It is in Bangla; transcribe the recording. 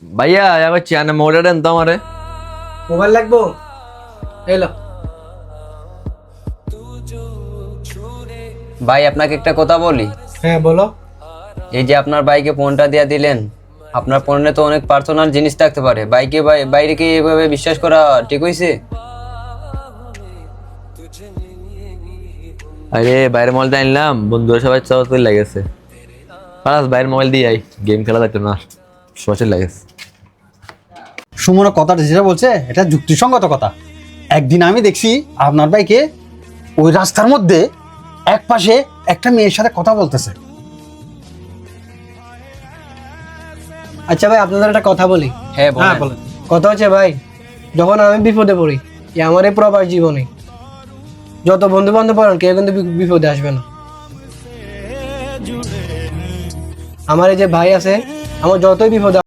ভাইয়া আবার চেয়ানে মোবাইলটা দেন তো আমারে। মোবাইল লাগবো? এলো। ভাই আপনাকে একটা কথা বলি। হ্যাঁ বলো। এই যে আপনার বাইকে ফোনটা দিয়ে দিলেন, আপনার ফোনে তো অনেক পার্সোনাল জিনিস থাকতে পারে, বাইকে বাইরে কি এভাবে বিশ্বাস করা ঠিক হয়েছে? আরে বাইরের মোবাইলটা আনলাম, বন্ধুরা সবাই চলাচল লাগেছে। প্লাস বাইরের মোবাইল দিয়ে আই, গেম খেলা যাইতো না, সচল লাগেছে। সুমনের কথাটা যেটা বলছে এটা যুক্তিসঙ্গত কথা। একদিন আমি দেখছি আপনার বাইকে ওই রাস্তার মধ্যে এক পাশে একটা মেয়ের সাথে কথা বলতেছে। আচ্ছা ভাই, আপনাদের একটা কথা বলি। হ্যাঁ হ্যাঁ বলেন। বলেন। কথা হচ্ছে ভাই, যখন আমি বিপদে পড়ি, আমার এই প্রবাস জীবনে যত বন্ধু বান্ধব পড়েন, কেউ কিন্তু বিপদে আসবে না। আমার এই যে ভাই আছে, আমার যতই বিপদে